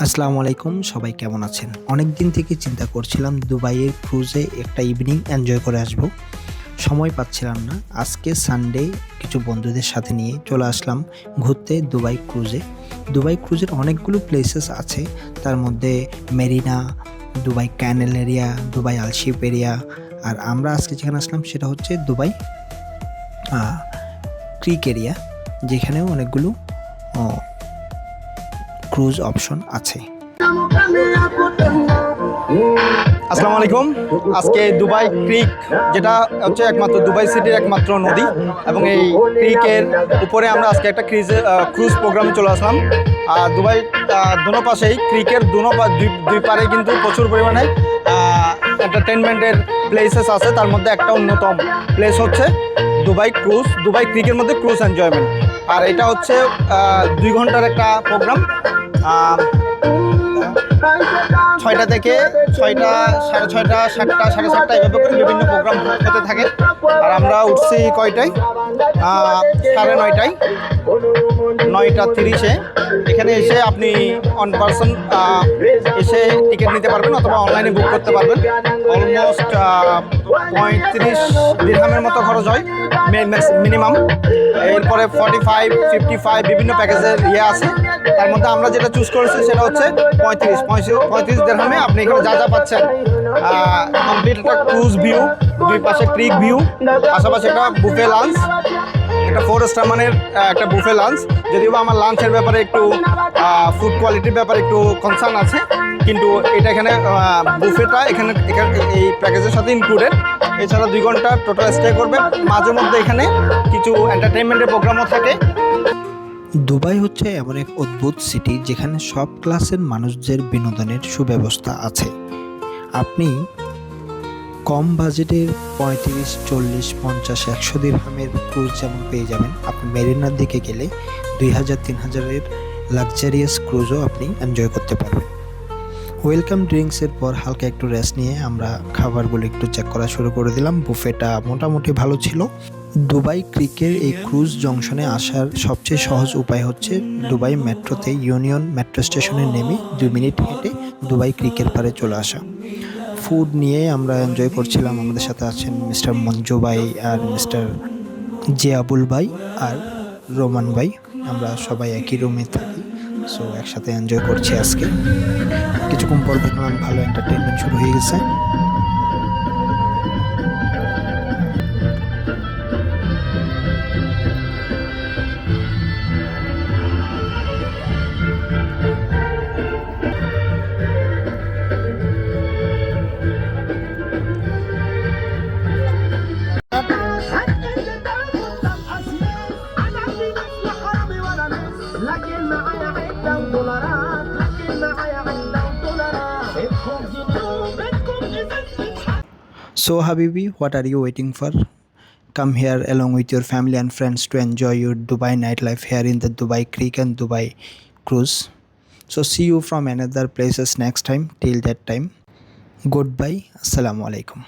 আসসালামু আলাইকুম, সবাই কেমন আছেন? অনেক দিন থেকে চিন্তা করছিলাম দুবাইয়ের ক্রুজে একটা ইভিনিং এনজয় করে আসব। সময় পাচ্ছিলাম না। আজকে সানডে কিছু বন্ধুদের সাথে নিয়ে চলে আসলাম ঘুরতে দুবাই ক্রুজে। দুবাই ক্রুজের অনেকগুলো প্লেসেস আছে, তার মধ্যে মেরিনা, দুবাই ক্যানেল এরিয়া, দুবাই আলশিপ এরিয়া। আর আমরা আজকে যেখানে আসলাম সেটা হচ্ছে দুবাই ক্রিক এরিয়া, যেখানেও অনেকগুলো ক্রুজ অপশন আছে। আসসালামু আলাইকুম। আজকে দুবাই ক্রিক, যেটা হচ্ছে একমাত্র দুবাই সিটির একমাত্র নদী, এবং এই ক্রিকের উপরে আমরা আজকে একটা ক্রুজ প্রোগ্রামে চলে আসলাম। আর দুবাই দুনো পাশেই ক্রিকের দুই পারে কিন্তু প্রচুর পরিমাণে এন্টারটেনমেন্টের প্লেসেস আছে। তার মধ্যে একটা অন্যতম প্লেস হচ্ছে দুবাই ক্রুজ, দুবাই ক্রিকের মধ্যে ক্রুজ এনজয়মেন্ট। আর এটা হচ্ছে 2 ঘন্টার একটা প্রোগ্রাম। 6টা থেকে 6টা, 6:30, 7টা, 7:30 এভাবে করে বিভিন্ন প্রোগ্রাম হতে থাকে। আর আমরা উঠছি কয়টায়? 9:30, 9:30-এ। এখানে এসে আপনি অন পার্সন এসে টিকিট নিতে পারবেন অথবা অনলাইনে বুক করতে পারবেন। অলমোস্ট 35 দিরহামের মতো খরচ হয় মিনিমাম। এরপরে 45, 55 বিভিন্ন প্যাকেজের আছে। তার মধ্যে আমরা যেটা চুজ করেছি সেটা হচ্ছে 35 দিরহামে আপনি এখানে যা পাচ্ছেন। কমপ্লিট একটা ক্রুজ ভিউ, দুই পাশে ক্রিক ভিউ, পাশাপাশি একটা বুফে লাঞ্চ, একটা 4 স্টার মানের একটা বুফে লাঞ্চ। যদিও আমার লাঞ্চের ব্যাপারে একটু ফুড কোয়ালিটির ব্যাপারে একটু কনসার্ন আছে, কিন্তু এটা এখানে বুফেটা এখানে এই প্যাকেজের সাথে ইনক্লুডেড। এছাড়া 2 ঘন্টা টোটাল স্টে করবে। মাঝে মধ্যে এখানে কিছু এন্টারটেনমেন্টের প্রোগ্রামও থাকে। দুবাই হচ্ছে এমন এক অদ্ভুত সিটি যেখানে সব ক্লাসের মানুষদের বিনোদনের সুব্যবস্থা আছে। আপনি কম বাজেটের 35, 40, 50, 100 দিরহামের ক্রুজ যেমন পেয়ে যাবেন, আপনি মেরিনার দিকে গেলে 2000-3000-এর লাক্সারিয়াস ক্রুজও আপনি এনজয় করতে পারবেন। ওয়েলকাম ড্রিঙ্কসের পর হালকা একটু রেস্ট নিয়ে আমরা খাবারগুলো একটু চেক করা শুরু করে দিলাম। বুফেটা মোটামুটি ভালো ছিল। দুবাই ক্রিকের এই ক্রুজ জংশনে আসার সবচেয়ে সহজ উপায় হচ্ছে দুবাই মেট্রোতে ইউনিয়ন মেট্রো স্টেশনে নেমে 2 মিনিট হেঁটে দুবাই ক্রিকের পারে চলে আসা। ফুড নিয়ে আমরা এনজয় করছিলাম। আমাদের সাথে আছেন মিস্টার মঞ্জু ভাই আর মিস্টার জিয়াবুল ভাই আর রোমান ভাই। আমরা সবাই একই রুমে থাকি, সো একসাথে এনজয় করছি আজকে। কিছুক্ষণ পর দেখলাম ভালো এন্টারটেনমেন্ট শুরু হয়ে গেছে। So Habibi, what are you waiting for? Come here along with your family and friends to enjoy your Dubai nightlife here in the Dubai Creek and Dubai Cruise. So see you from another places next time. Till that time, goodbye. Assalamu alaikum.